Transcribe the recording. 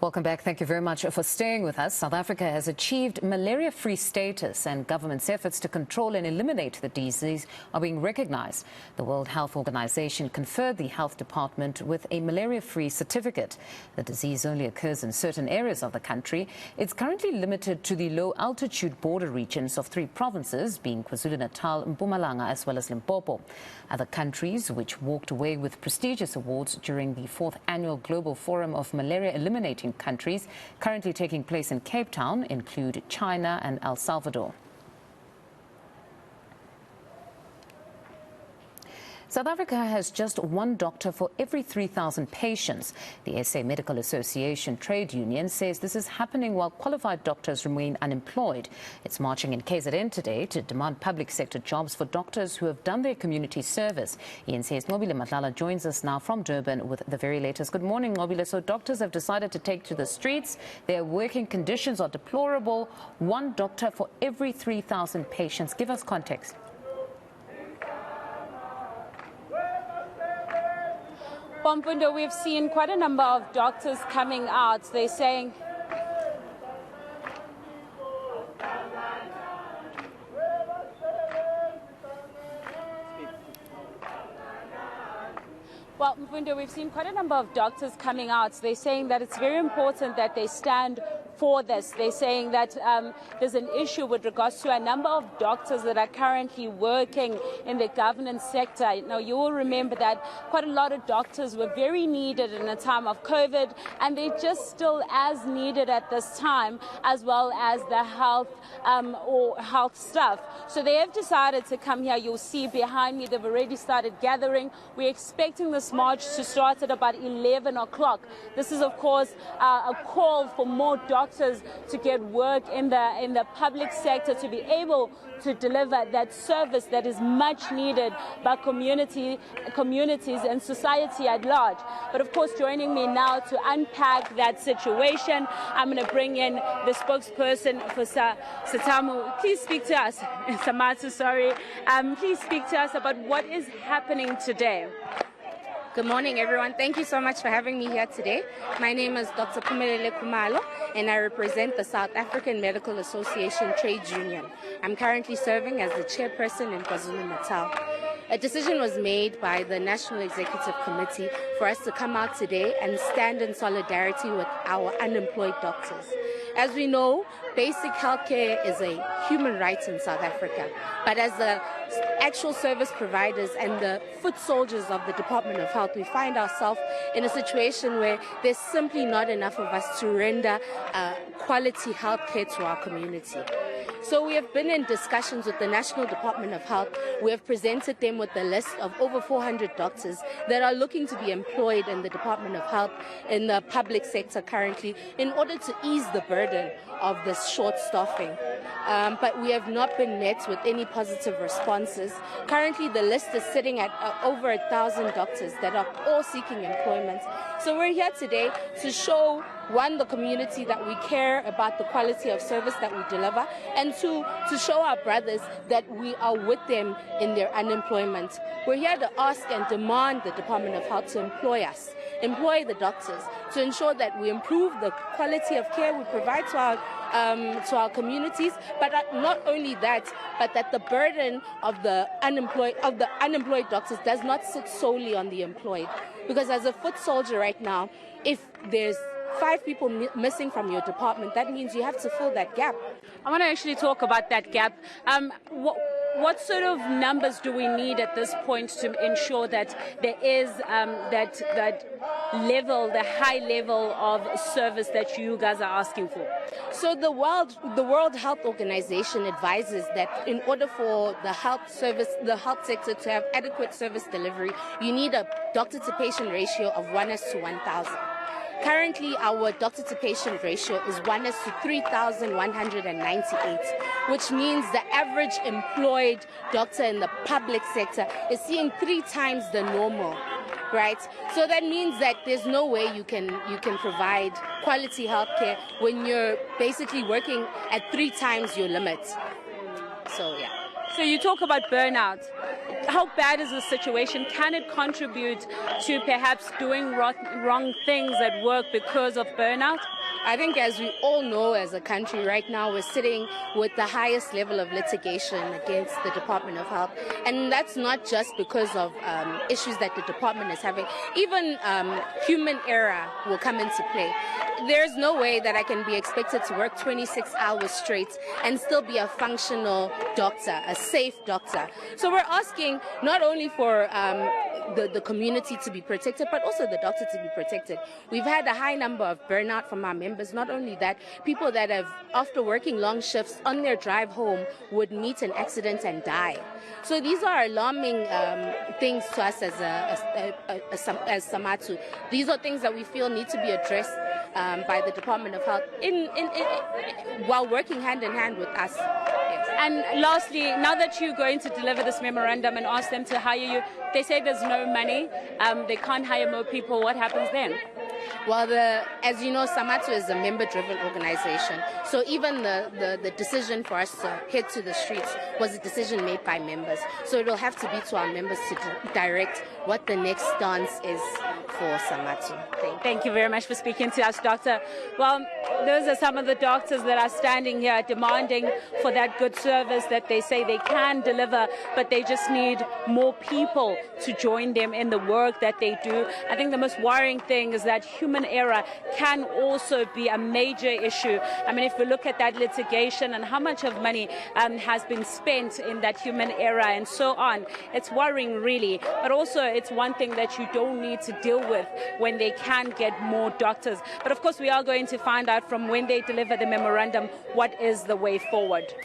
Welcome back. Thank you very much for staying with us. South Africa has achieved malaria-free status, and government's efforts to control and eliminate the disease are being recognized. The World Health Organization conferred the Health Department with a malaria-free certificate. The disease only occurs in certain areas of the country. It's currently limited to the low-altitude border regions of 3 provinces, being KwaZulu-Natal, Mpumalanga, as well as Limpopo. Other countries which walked away with prestigious awards during the 4th Annual Global Forum of Malaria Eliminating Countries, currently taking place in Cape Town, include China and El Salvador. South Africa has just 1 doctor for every 3,000 patients. The SA Medical Association trade union says this is happening while qualified doctors remain unemployed. It's marching in KZN today to demand public sector jobs for doctors who have done their community service. eNCA's Nqobile Madlala joins us now from Durban with the very latest. Good morning, Nqobile. So doctors have decided to take to the streets. Their working conditions are deplorable. 1 doctor for every 3,000 patients. Give us context. Pompundo, we've seen quite a number of doctors coming out. They're saying we've seen quite a number of doctors coming out. They're saying that it's very important that they stand for this. They're saying that there's an issue with regards to a number of doctors that are currently working in the governance sector. Now, you will remember that quite a lot of doctors were very needed in a time of COVID, and they're just still as needed at this time, as well as the health staff. So they have decided to come here. You'll see behind me, they've already started gathering. We're expecting this march to start at about 11 o'clock. This is, of course, a call for more doctors to get work in the public sector, to be able to deliver that service that is much needed by communities and society at large. But of course, joining me now to unpack that situation, I'm going to bring in the spokesperson for Satamu. Please speak to us. Samatu, sorry. Please speak to us about what is happening today. Good morning, everyone. Thank you so much for having me here today. My name is Dr. Nqobile, and I represent the South African Medical Association Trade Union. I'm currently serving as the chairperson in KwaZulu-Natal. A decision was made by the National Executive Committee for us to come out today and stand in solidarity with our unemployed doctors. As we know, basic healthcare is a human right in South Africa, but as the actual service providers and the foot soldiers of the Department of Health, we find ourselves in a situation where there's simply not enough of us to render quality healthcare to our community. So we have been in discussions with the National Department of Health. We have presented them with a list of over 400 doctors that are looking to be employed in the Department of Health in the public sector currently in order to ease the burden of this short staffing. But we have not been met with any positive responses. Currently, the list is sitting at over 1,000 doctors that are all seeking employment. So we're here today to show, 1, the community that we care about the quality of service that we deliver, and 2, to show our brothers that we are with them in their unemployment. We're here to ask and demand the Department of Health to employ us, employ the doctors, to ensure that we improve the quality of care we provide to our communities, but not only that, but that the burden of the unemployed doctors does not sit solely on the employed. Because as a foot soldier right now, if there's 5 people missing from your department, that means you have to fill that gap. I want to actually talk about that gap. What sort of numbers do we need at this point to ensure that there is that high level of service that you guys are asking for? So the World Health Organization advises that in order for the health sector to have adequate service delivery, you need a doctor-to-patient ratio of 1:1,000. Currently, our doctor-to-patient ratio is 1:3,198, which means the average employed doctor in the public sector is seeing 3 times the normal, right? So that means that there's no way you can provide quality healthcare when you're basically working at 3 times your limit. So, yeah. So you talk about burnout. how bad is the situation? Can it contribute to perhaps doing wrong things at work because of burnout? I think, as we all know, as a country right now, we're sitting with the highest level of litigation against the Department of Health. And that's not just because of issues that the department is having. Even human error will come into play. There's no way that I can be expected to work 26 hours straight and still be a functional doctor, a safe doctor. So we're asking not only for the community to be protected, but also the doctor to be protected. We've had a high number of burnout from our members. Not only that, people that have, after working long shifts on their drive home, would meet an accident and die. So these are alarming things to us as Samatu. These are things that we feel need to be addressed by the Department of Health while working hand in hand with us. And lastly, now that you're going to deliver this memorandum and ask them to hire you, they say there's no money, they can't hire more people. What happens then? Well, as you know, Samatu is a member-driven organization. So even the decision for us to head to the streets was a decision made by members. So it will have to be to our members to direct what the next stance is for Samatu. Thank you very much for speaking to us, Doctor. Well, those are some of the doctors that are standing here demanding for that good service that they say they can deliver, but they just need more people to join them in the work that they do. I think the most worrying thing is that human error can also be a major issue. I mean, if we look at that litigation and how much of money has been spent in that human error and so on, it's worrying really. But also it's one thing that you don't need to deal with when they can get more doctors. But of course, we are going to find out from when they deliver the memorandum what is the way forward.